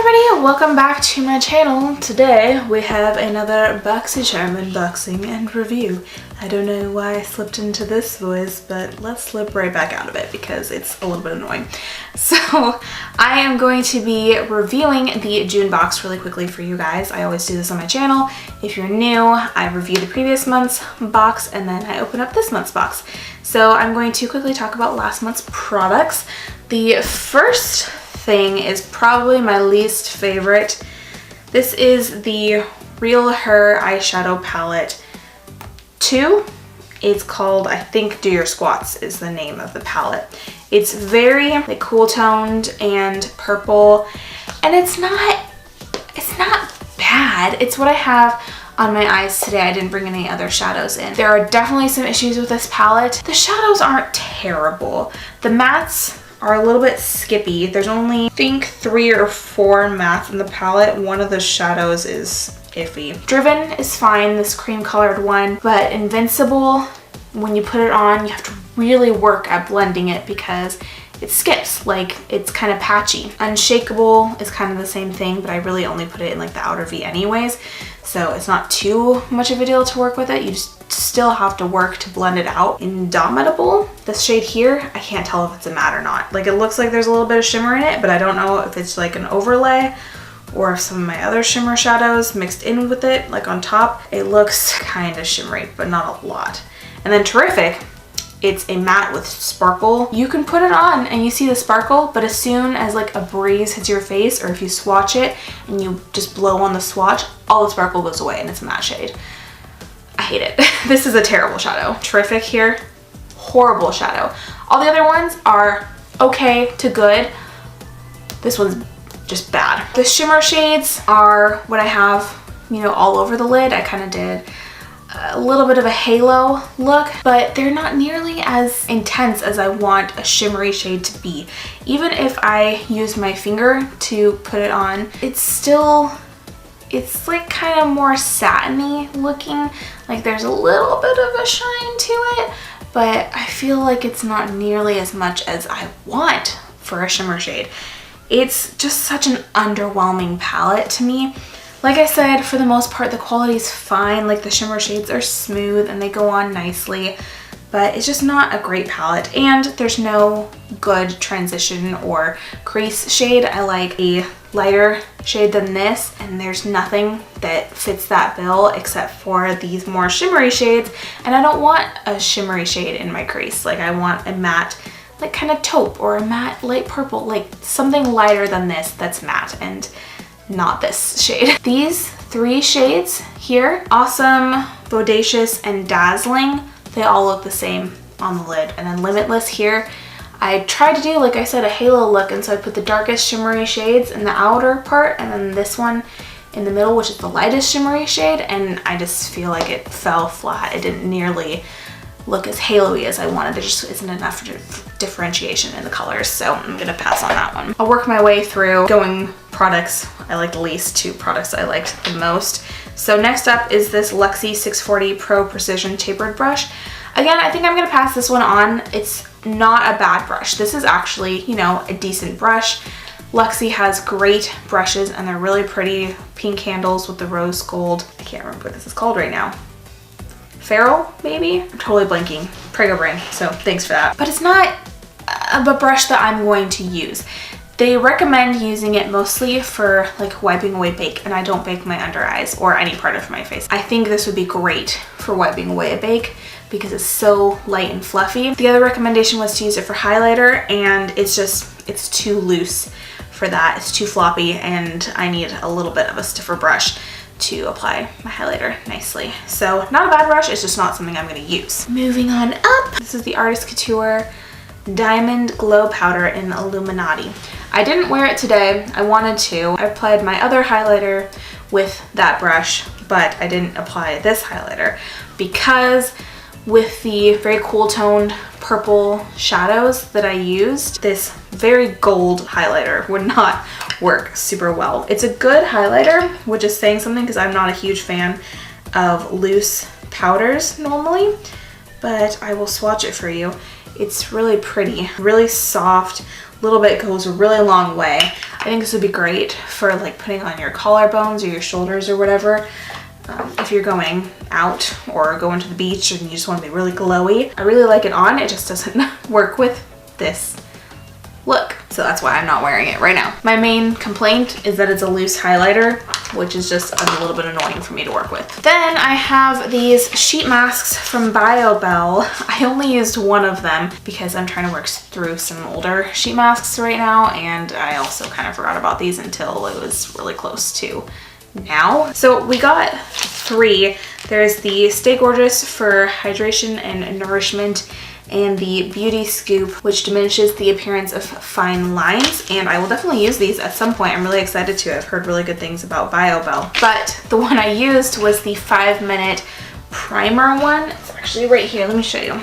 everybody, welcome back to my channel. Today we have another Boxycharm unboxing and review. I don't know why I slipped into this voice, but let's slip right back out of it because it's a little bit annoying. So I am going to be reviewing the June box really quickly for you guys. I always do this on my channel. If you're new, I review the previous month's box and then I open up this month's box. So I'm going to quickly talk about last month's products. The first thing is probably my least favorite. This is the Real Her eyeshadow palette 2. It's called, I think, Do Your Squats is the name of the palette. It's very like cool toned and purple, and it's not bad. It's what I have on my eyes today. I didn't bring any other shadows in. There are definitely some issues with this palette. The shadows aren't terrible. The mattes are a little bit skippy. There's only, I think, 3 or 4 mattes in the palette. One of the shadows is iffy. Driven is fine, this cream colored one, but Invincible, when you put it on, you have to really work at blending it because it skips, like it's kind of patchy. Unshakable is kind of the same thing, but I really only put it in like the outer V anyways, so it's not too much of a deal to work with it. You just still have to work to blend it out. Indomitable, this shade here, I can't tell if it's a matte or not. Like, it looks like there's a little bit of shimmer in it, but I don't know if it's like an overlay or if some of my other shimmer shadows mixed in with it, like on top. It looks kind of shimmery, but not a lot. And then Terrific, it's a matte with sparkle. You can put it on and you see the sparkle, but as soon as like a breeze hits your face, or if you swatch it and you just blow on the swatch, all the sparkle goes away and it's a matte shade. I hate it. This is a terrible shadow. Terrific here, horrible shadow. All the other ones are okay to good. This one's just bad. The shimmer shades are what I have, you know, all over the lid. I kind of did a little bit of a halo look, but they're not nearly as intense as I want a shimmery shade to be. Even if I use my finger to put it on, it's like kind of more satiny looking. Like there's a little bit of a shine to it, but I feel like it's not nearly as much as I want for a shimmer shade. It's just such an underwhelming palette to me. Like I said, for the most part, the quality is fine. Like the shimmer shades are smooth and they go on nicely, but it's just not a great palette. And there's no good transition or crease shade. I like a lighter shade than this, and there's nothing that fits that bill except for these more shimmery shades. And I don't want a shimmery shade in my crease. Like I want a matte, like kind of taupe or a matte light purple, like something lighter than this that's matte, and not this shade. These 3 shades here, Awesome, Bodacious, and Dazzling, they all look the same on the lid. And then Limitless here, I tried to do, like I said, a halo look, and so I put the darkest shimmery shades in the outer part and then this one in the middle, which is the lightest shimmery shade, and I just feel like it fell flat. It didn't nearly look as halo-y as I wanted. There just isn't enough differentiation in the colors, so I'm gonna pass on that one. I'll work my way through going products I like the least to products I liked the most. So next up is this Luxie 640 Pro Precision Tapered Brush. Again, I think I'm gonna pass this one on. It's not a bad brush. This is actually, you know, a decent brush. Luxie has great brushes and they're really pretty pink handles with the rose gold. I can't remember what this is called right now. Feral, maybe? I'm totally blanking. Prego brain, so thanks for that. But it's not a brush that I'm going to use. They recommend using it mostly for like wiping away bake, and I don't bake my under eyes or any part of my face. I think this would be great for wiping away a bake because it's so light and fluffy. The other recommendation was to use it for highlighter, and it's too loose for that. It's too floppy, and I need a little bit of a stiffer brush to apply my highlighter nicely. So not a bad brush, it's just not something I'm gonna use. Moving on up, this is the Artist Couture Diamond Glow Powder in Illuminati. I didn't wear it today, I wanted to. I applied my other highlighter with that brush, but I didn't apply this highlighter because with the very cool toned purple shadows that I used, this very gold highlighter would not work super well. It's a good highlighter, which is saying something because I'm not a huge fan of loose powders normally, but I will swatch it for you. It's really pretty, really soft, a little bit goes a really long way. I think this would be great for like putting on your collarbones or your shoulders or whatever. If you're going out or going to the beach and you just want to be really glowy. I really like it on, it just doesn't work with this look. So that's why I'm not wearing it right now. My main complaint is that it's a loose highlighter, which is just a little bit annoying for me to work with. Then I have these sheet masks from BioBell. I only used one of them because I'm trying to work through some older sheet masks right now, and I also kind of forgot about these until it was really close to now. So we got 3. There's the Stay Gorgeous for hydration and nourishment, and the Beauty Scoop, which diminishes the appearance of fine lines. And I will definitely use these at some point. I'm really excited to. I've heard really good things about BioBell. But the one I used was the 5-minute primer one. It's actually right here. Let me show you.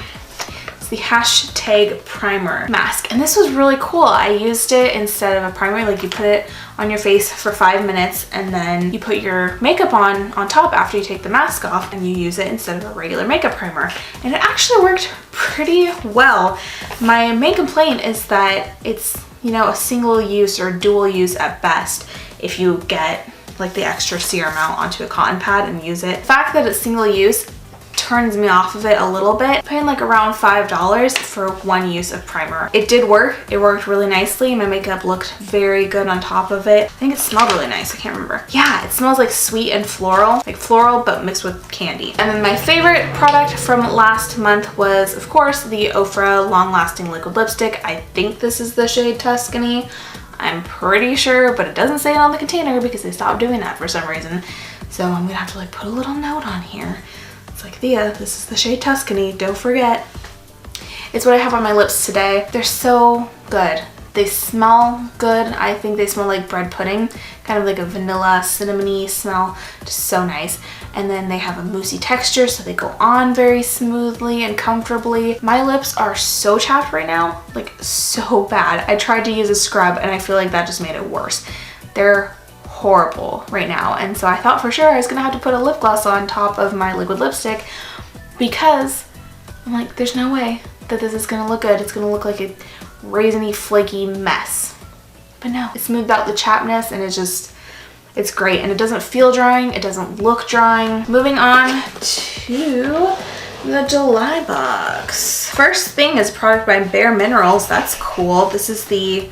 The hashtag primer mask, and this was really cool. I used it instead of a primer. Like, you put it on your face for 5 minutes and then you put your makeup on top after you take the mask off, and you use it instead of a regular makeup primer, and it actually worked pretty well. My main complaint is that it's, you know, a single use or dual use at best if you get like the extra serum out onto a cotton pad and use it. The fact that it's single use turns me off of it a little bit. Paying like around $5 for one use of primer. It did work. It worked really nicely. My makeup looked very good on top of it. I think it smelled really nice. I can't remember. Yeah, it smells like sweet and floral. Like floral, but mixed with candy. And then my favorite product from last month was, of course, the Ofra Long Lasting Liquid Lipstick. I think this is the shade Tuscany. I'm pretty sure, but it doesn't say it on the container because they stopped doing that for some reason. So I'm gonna have to like put a little note on here. It's like, Thea, this is the shade Tuscany, don't forget. It's what I have on my lips today. They're so good. They smell good. I think they smell like bread pudding, kind of like a vanilla cinnamony smell, just so nice. And then they have a moussey texture, so they go on very smoothly and comfortably. My lips are so chapped right now, like so bad. I tried to use a scrub and I feel like that just made it worse. They're horrible right now, and so I thought for sure I was gonna have to put a lip gloss on top of my liquid lipstick, because I'm like, there's no way that this is gonna look good. It's gonna look like a raisiny, flaky mess. But no, it smoothed out the chappedness, and it's great, and it doesn't feel drying, it doesn't look drying. Moving on to the July box. First thing is product by Bare Minerals. That's cool. This is the,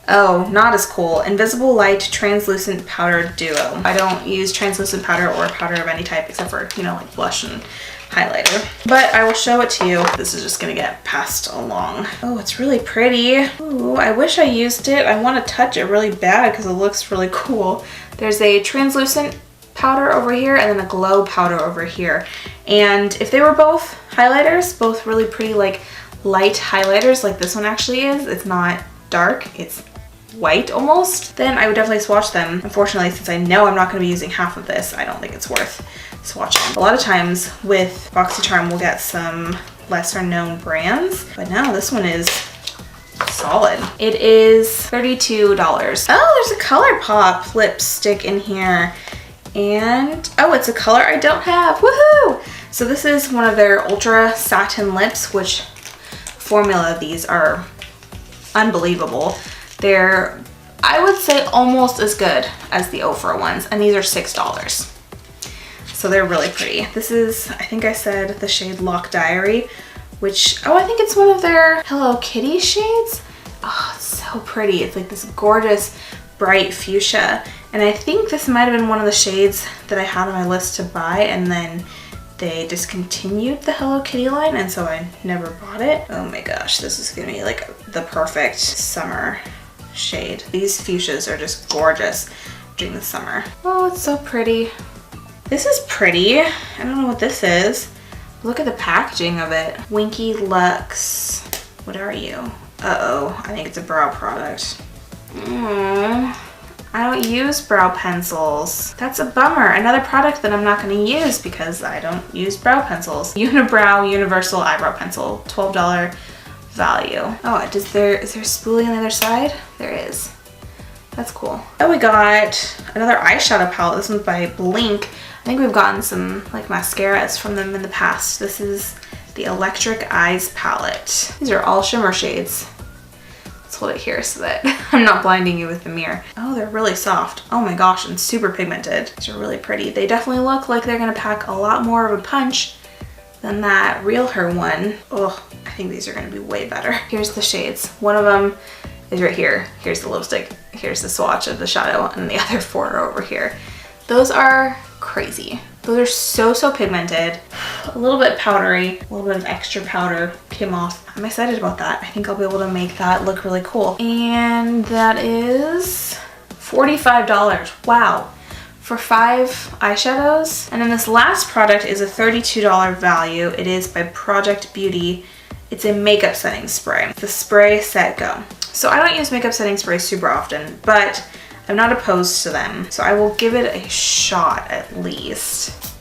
oh, not as cool, Invisible Light Translucent Powder Duo. I don't use translucent powder or powder of any type except for, you know, like blush and highlighter. But I will show it to you. This is just gonna get passed along. Oh, it's really pretty. Ooh, I wish I used it. I want to touch it really bad because it looks really cool. There's a translucent powder over here and then a glow powder over here. And if they were both highlighters, both really pretty like light highlighters like this one actually is, it's not dark, it's white almost, then I would definitely swatch them. Unfortunately, since I know I'm not going to be using half of this, I don't think it's worth swatching. A lot of times with Boxycharm we'll get some lesser known brands, but no, this one is solid. It is $32. Oh, there's a ColourPop lipstick in here, and oh, it's a color I don't have. Woohoo! So this is one of their Ultra Satin Lips, which formula of these are unbelievable. They're, I would say, almost as good as the Ofra ones, and these are $6. So they're really pretty. This is, I think I said the shade Lock Diary, which, oh, I think it's one of their Hello Kitty shades. Oh, it's so pretty. It's like this gorgeous bright fuchsia, and I think this might have been one of the shades that I had on my list to buy, and then they discontinued the Hello Kitty line, and so I never bought it. Oh my gosh, this is gonna be like the perfect summer shade. These fuchsias are just gorgeous during the summer. Oh, it's so pretty. This is pretty. I don't know what this is. Look at the packaging of it. Winky Lux. What are you? Uh-oh, I think it's a brow product. I don't use brow pencils. That's a bummer. Another product that I'm not going to use because I don't use brow pencils. Unibrow Universal Eyebrow Pencil, $12 value. Oh, is there a spoolie on the other side? There is. That's cool. Oh, we got another eyeshadow palette. This one's by Blink. I think we've gotten some like mascaras from them in the past. This is the Electric Eyes palette. These are all shimmer shades. Let's hold it here so that I'm not blinding you with the mirror. Oh, they're really soft. Oh my gosh, and super pigmented. These are really pretty. They definitely look like they're gonna pack a lot more of a punch than that Real Her one. Oh, I think these are gonna be way better. Here's the shades. One of them is right here. Here's the lipstick. Here's the swatch of the shadow, and the other 4 are over here. Those are crazy. Those are so pigmented. A little bit powdery, a little bit of extra powder came off. I'm excited about that. I think I'll be able to make that look really cool. And that is $45. Wow. For 5 eyeshadows. And then this last product is a $32 value. It is by Project Beauty. It's a makeup setting spray. It's the Spray Set Go. So I don't use makeup setting sprays super often, but I'm not opposed to them. So I will give it a shot at least.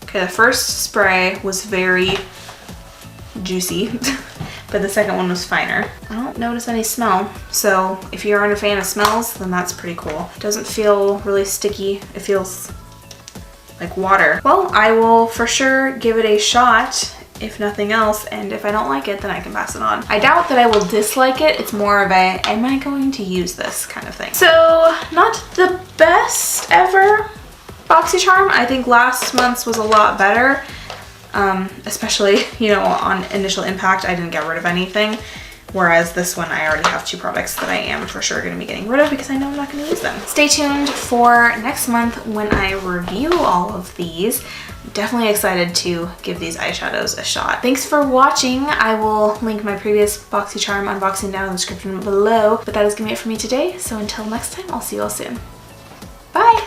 Okay, the first spray was very juicy, but the second one was finer. I don't notice any smell. So if you aren't a fan of smells, then that's pretty cool. It doesn't feel really sticky. It feels like water. Well, I will for sure give it a shot, if nothing else, and if I don't like it, then I can pass it on. I doubt that I will dislike it. It's more of a, am I going to use this kind of thing. So, not the best ever Boxycharm. I think last month's was a lot better, especially, you know, on initial impact, I didn't get rid of anything. Whereas this one, I already have 2 products that I am for sure going to be getting rid of because I know I'm not going to use them. Stay tuned for next month when I review all of these. I'm definitely excited to give these eyeshadows a shot. Thanks for watching. I will link my previous Boxycharm unboxing down in the description below. But that is going to be it for me today. So until next time, I'll see you all soon. Bye!